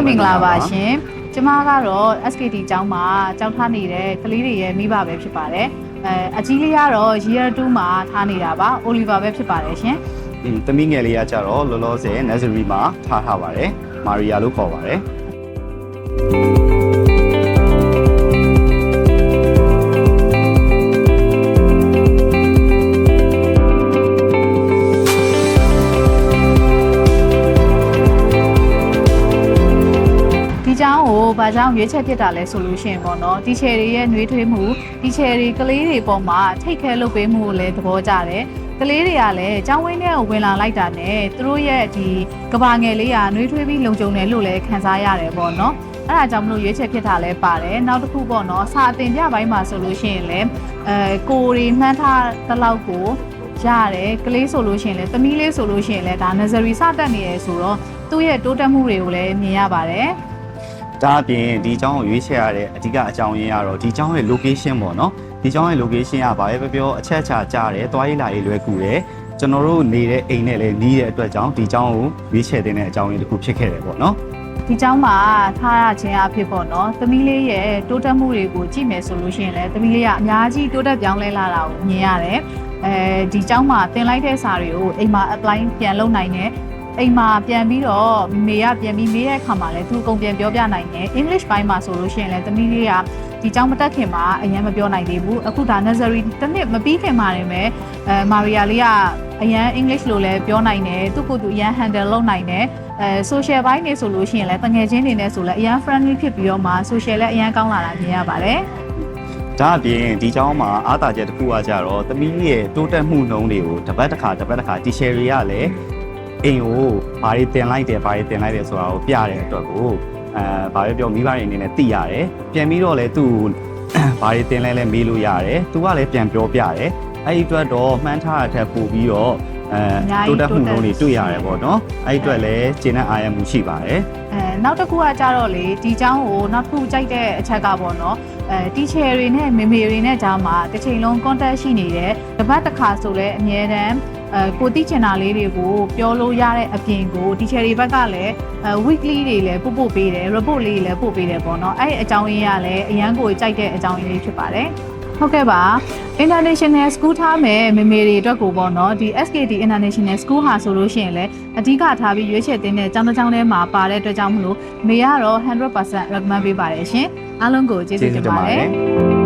မင်္ဂလာပါရှင်ကျမကတော့ SKT ကျောင်းမှာကျောင်းထားနေတဲ့ကလေးတွေရဲ့မိဘပဲဖြစ်ပါတယ်အကြီးလေးကတော့ Year 2မှာထားနေတာပါ Oliver ပဲဖြစ်ပါတယ်ရှင်သမီးငယ်လေးကကြတော့လောလောဆယ် Nursery မှာထားပါတယ်မာရီယာလို့ခေါ်ပါတယ်ဒီကျောင်းကိုဘာကြောင့်ရွေးချယ်ဖြစ်တာလဲဆိုလို့ရှိရင်ပေါ့နော်တီချယ်တွေရဲ့နှွေးထွေးမှုတီချယ်တွေကလေးတွေပေါ်မှာထိတ်ခဲလုပ်ပေးမှုကိုလည်းသဘောကျတယ်ကလေးတွေကလည်းကျောင်းဝင်းထဲကိုဝင်လာလိုက်တာနဲ့သူတို့ရဲ့ဒီကဘာငယ်လေးကနှွေးထွေးပြီးလုံခြုံတယ်လို့လည်းခံစားရတယ်ပေါ့နော်အဲ့ဒါကြောင့်မလို့ရွေးချယ်ဖြစ်တာလဲပါတယ်နောက်တစ်ခုပေါ့နော်စာအသင်ပြပိုင်းမှာဆိုလို့ရှိရင်လည်းကိုရီမှန်းထားတဲ့လောက်ကိုရတယ်ကလေးဆိုလို့ရှိရင်လည်းသမီးလေးဆိုလို့ရှိရင်လည်းဒါ nursery စတက်နေရဆိုတော့သူ့ရဲ့တိုးတက်မှုတွေကိုလည်းမြင်ရပါတယ်ဒါအပြင်ဒီကျောင်းကိုရွေးချယ်ရတဲ့အဓိကအကြောင်းရင်းကတော့ဒီကျောင်းရဲ့ location ပေါ့နော်ဒီကျောင်းရဲ့ location ကဘာပဲပြောအချက်အချာကြားတယ်တွားရေးလာရေးလွယ်ကူတယ်ကျွန်တော်တို့နေတဲ့အိမ်နဲ့လည်းနီးတဲ့အတွက်ကြောင့်ဒီကျောင်းကိုရွေးချယ်တဲ့အကြောင်းရင်းတစ်ခုဖြစ်ခဲ့တယ်ပေါ့နော်ဒီကျောင်းမှာထားရခြင်းအဖြစ်ပေါ့နော်သမီးလေးရဲ့တိုးတက်မှုတွေကိုကြည့်မယ်ဆိုလို့ရှိရင်လည်းသမီးလေးကအများကြီးတိုးတက်ပြောင်းလဲလာတာကိုမြင်ရတယ်ဒီကျောင်းမှာသင်လိုက်တဲ့စာတွေကိုအိမ်မှာ apply ပြန်လုပ်နိုင်တယ်အိမ်မှာပြန်ပြီးတော့မေကပြန်ပြီးမေးတဲ့အခါမှာလည်းသူအကုန်ပြန်ပြောပြနိုင်တယ် English ဘိုင်းမှာဆိုလို့ရှိရင်လည်းသမီးလေးကဒီကျောင်းမတက်ခင်မှာအရင်မပြောနိုင်သေးဘူးအခုဒါ nursery တစ်နှစ်မပြီးခင်မှာနေမယ်မာရီယာလေးကအရင် English လို့လည်းပြောနိုင်တယ်သူကိုယ်သူအရင် handle လုပ်နိုင်တယ်social ဘိုင်းနေဆိုလို့ရှိရင်လည်းတငယ်ချင်းတွေနဲ့ဆိုလည်းအရင် friendly ဖြစ်ပြီးတော့မှ social လည်းအရင်ကောင်းလာတာမြင်ရပါတယ်ဒါအပြင်ဒီကျောင်းမှာအားသာချက်တစ်ခုကကြတော့သမီးရဲ့တိုးတက်မှုနှုန်းတွေကိုတစ်ပတ်တစ်ခါတီချယ်တွေကလည်းအိမ်ကိုဘာတွေတင်လိုက်တယ်ဆိုတာကိုပြတဲ့အတွက်ကိုဘာပဲပြောမိဘတွေအနေနဲ့သိရတယ်ပြန်ပြီးတော့လည်းသူ့ဘာတွေတင်လဲမေးလို့ရတယ်သူကလည်းပြန်ပြောပြတယ်အဲ့ဒီအတွက်တော့မှန်းထားတဲ့ထက်ပိုပြီးတော့တိုးတက်မှုလုံးတွေတွေ့ရတယ်ပေါ့နော်အဲ့ဒီအတွက်လည်းကျေနပ်အားရမှုရှိပါတယ်နောက်တစ်ခုကကြတော့လေဒီကျောင်းကိုနောက်တစ်ခုကြိုက်တဲ့အချက်ကပေါ့နော်တီချယ်တွေနဲ့မေမေတွေနဲ့ကြားမှာတစ်ချိန်လုံး contact ရှိနေတယ်တစ်ပတ်တစ်ခါဆိုလဲအမြဲတမ်းကိုသိချင်တာလေးတွေကိုပြောလို့ရတဲ့အပြင်ကိုတီချယ်တွေဘက်ကလည်းweekly တွေလည်းပို့ပေးတယ် report လေးတွေလည်းပို့ပေးတယ်ပေါ့နော်အဲ့ဒီအကြောင်းရင်းကလည်းအရန်ကိုကြိုက်တဲ့အကြောင်းရင်းလေးဖြစ်ပါတယ်ဟုတ်ကဲ့ပါ International School ထားမယ်မေမေတွေအတွက်ကိုပေါ့နော်ဒီ SKT International School ဟာဆိုလို့ရှိရင်လည်းအဓိကထားပြီးရွေးချယ်တဲ့ကျောင်းတစ်ကျောင်းထဲမှာပါတဲ့အတွက်ကြောင့်မလို့မေကတော့ 100% recommend ပေးပါတယ်ရှင်အားလုံးကိုကျေးဇူးတင်ပါတယ်